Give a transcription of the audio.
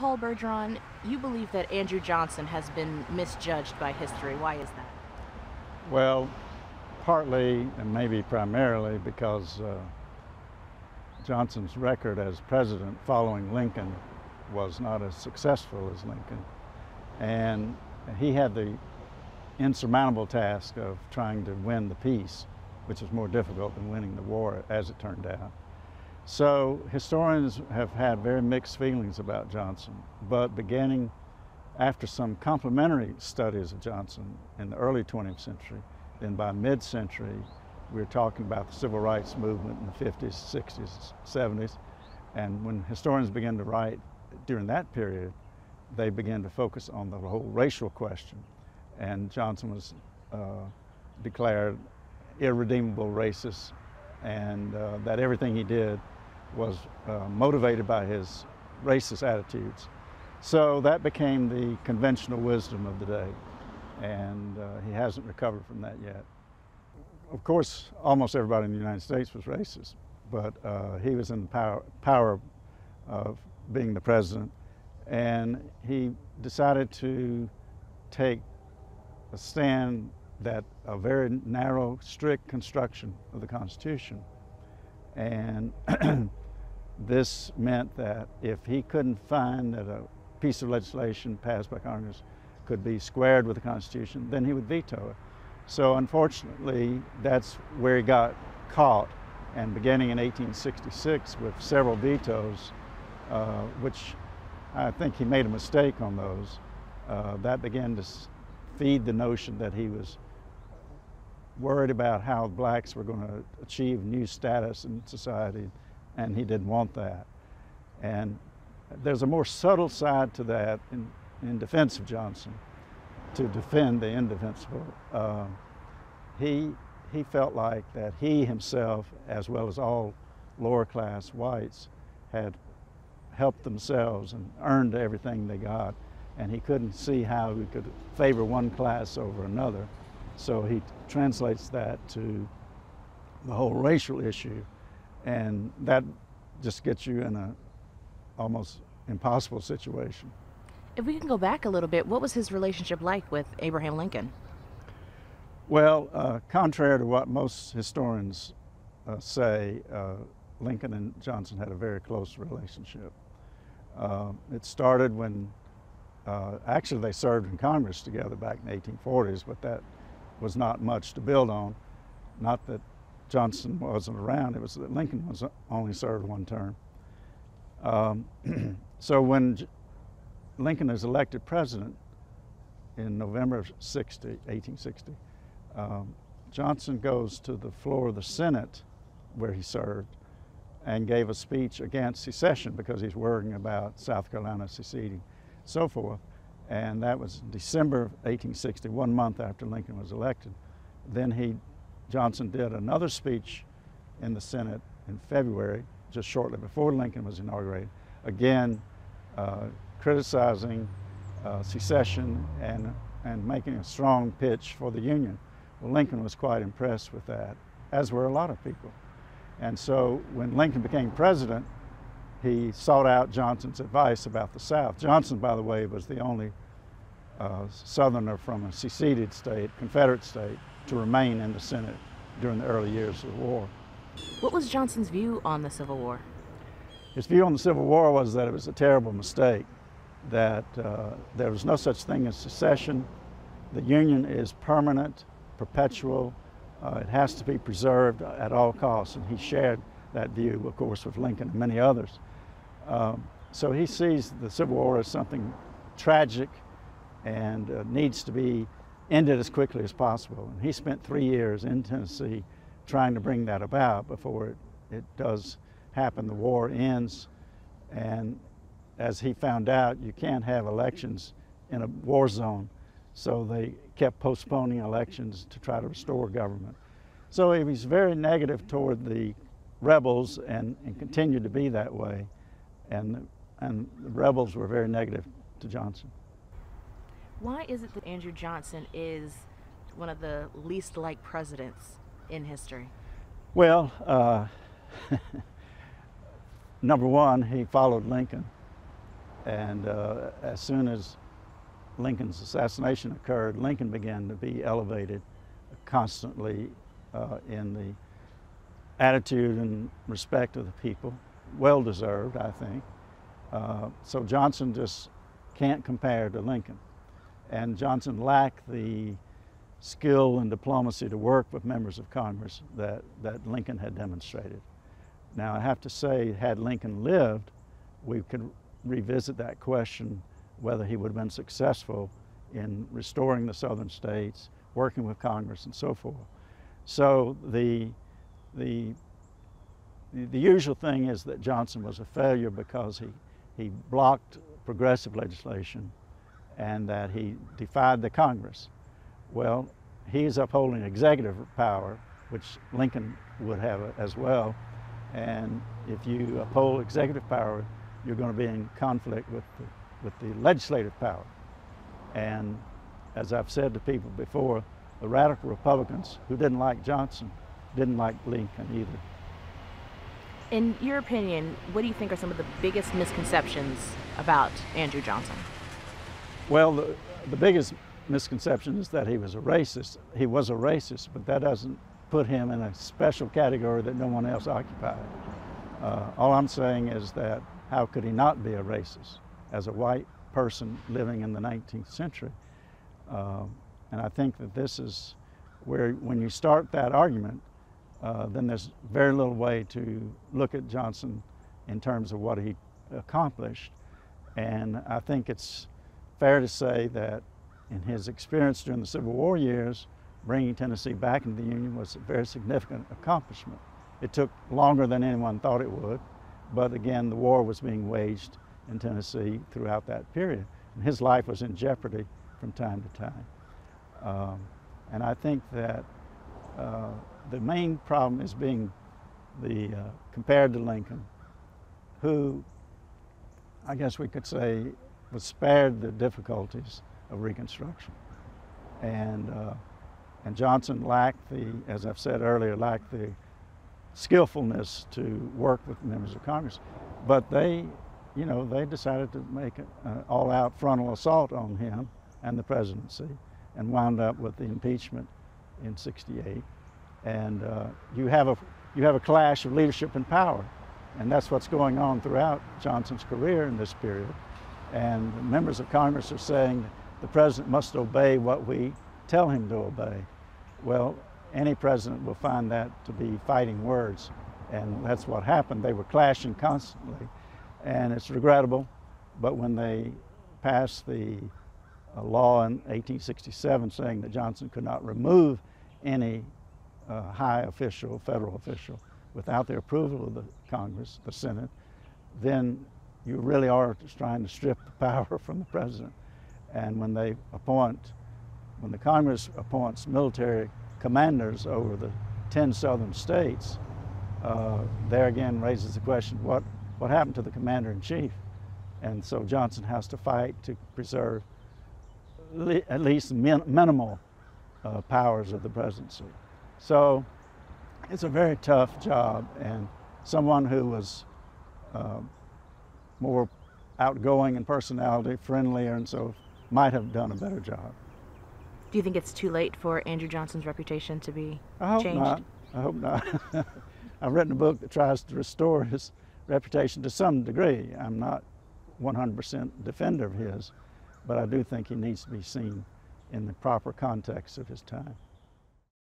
Paul Bergeron, you believe that Andrew Johnson has been misjudged by history. Why is that? Well, partly and maybe primarily because Johnson's record as president following Lincoln was not as successful as Lincoln. And he had the insurmountable task of trying to win the peace, which was more difficult than winning the war, as it turned out. So historians have had very mixed feelings about Johnson, but beginning after some complementary studies of Johnson in the early 20th century, then by mid-century, we're talking about the civil rights movement in the 50s, 60s, 70s. And when historians began to write during that period, they began to focus on the whole racial question. And Johnson was declared irredeemable racist, and that everything he did was motivated by his racist attitudes. So that became the conventional wisdom of the day, and he hasn't recovered from that yet. Of course, almost everybody in the United States was racist, but he was in the power of being the president, and he decided to take a stand that a very narrow, strict construction of the Constitution. And this meant that if he couldn't find that a piece of legislation passed by Congress could be squared with the Constitution, then he would veto it. So unfortunately, that's where he got caught. And beginning in 1866 with several vetoes, which I think he made a mistake on those, that began to feed the notion that he was worried about how blacks were going to achieve new status in society, and he didn't want that. And there's a more subtle side to that in defense of Johnson, to defend the indefensible. He felt like that he himself, as well as all lower class whites, had helped themselves and earned everything they got, and he couldn't see how he could favor one class over another. So he translates that to the whole racial issue, and that just gets you in a almost impossible situation. If we can go back a little bit, what was his relationship like with Abraham Lincoln? Well, contrary to what most historians say, Lincoln and Johnson had a very close relationship. It started when, actually they served in Congress together back in the 1840s, but that was not much to build on. Not that Johnson wasn't around, it was that Lincoln was only served one term. So when Lincoln is elected president in November of 1860, Johnson goes to the floor of the Senate where he served and gave a speech against secession because he's worrying about South Carolina seceding, so forth. And that was December of 1860, 1 month after Lincoln was elected. Then Johnson did another speech in the Senate in February, just shortly before Lincoln was inaugurated, again criticizing secession and making a strong pitch for the Union. Well, Lincoln was quite impressed with that, as were a lot of people. And so when Lincoln became president, he sought out Johnson's advice about the South. Johnson, by the way, was the only Southerner from a seceded state, Confederate state, to remain in the Senate during the early years of the war. What was Johnson's view on the Civil War? His view on the Civil War was that it was a terrible mistake, that there was no such thing as secession. The Union is permanent, perpetual. It has to be preserved at all costs, and he shared that view, of course, with Lincoln and many others. So he sees the Civil War as something tragic and needs to be ended as quickly as possible. And he spent 3 years in Tennessee trying to bring that about before it does happen. The war ends, and as he found out, you can't have elections in a war zone. So they kept postponing elections to try to restore government. So he was very negative toward the rebels and continued to be that way. And the rebels were very negative to Johnson. Why is it that Andrew Johnson is one of the least liked presidents in history? Well, number one, he followed Lincoln. And as soon as Lincoln's assassination occurred, Lincoln began to be elevated constantly in the attitude and respect of the people. Well deserved, I think. So Johnson just can't compare to Lincoln. And Johnson lacked the skill and diplomacy to work with members of Congress that Lincoln had demonstrated. Now, I have to say, had Lincoln lived, we could revisit that question, whether he would have been successful in restoring the southern states, working with Congress, and so forth. So the usual thing is that Johnson was a failure because he blocked progressive legislation and that he defied the Congress. Well, he's upholding executive power, which Lincoln would have as well. And if you uphold executive power, you're going to be in conflict with the legislative power. And as I've said to people before, the radical Republicans who didn't like Johnson didn't like Lincoln either. In your opinion, what do you think are some of the biggest misconceptions about Andrew Johnson? Well, the biggest misconception is that he was a racist. He was a racist, but that doesn't put him in a special category that no one else occupied. All I'm saying is that how could he not be a racist as a white person living in the 19th century? And I think that this is where, when you start that argument, then there's very little way to look at Johnson in terms of what he accomplished. And I think it's fair to say that in his experience during the Civil War years, bringing Tennessee back into the Union was a very significant accomplishment. It took longer than anyone thought it would, but again, the war was being waged in Tennessee throughout that period. And his life was in jeopardy from time to time. And I think that the main problem is being compared to Lincoln, who I guess we could say was spared the difficulties of Reconstruction. And Johnson lacked as I've said earlier, lacked the skillfulness to work with members of Congress. But they decided to make an all-out frontal assault on him and the presidency, and wound up with the impeachment in '68. And you have a clash of leadership and power, and that's what's going on throughout Johnson's career in this period. And members of Congress are saying the president must obey what we tell him to obey. Well, any president will find that to be fighting words, and that's what happened. They were clashing constantly, and it's regrettable. But when they passed the law in 1867 saying that Johnson could not remove any high official, federal official, without the approval of the Congress, the Senate, then you really are just trying to strip the power from the president. And when the Congress appoints military commanders over the 10 southern states, there again raises the question, what happened to the commander-in-chief? And so Johnson has to fight to preserve at least minimal powers of the presidency. So it's a very tough job, and someone who was more outgoing in personality, friendlier, and so might have done a better job. Do you think it's too late for Andrew Johnson's reputation to be changed? Not. I hope not. I've written a book that tries to restore his reputation to some degree. I'm not 100% defender of his, but I do think he needs to be seen in the proper context of his time.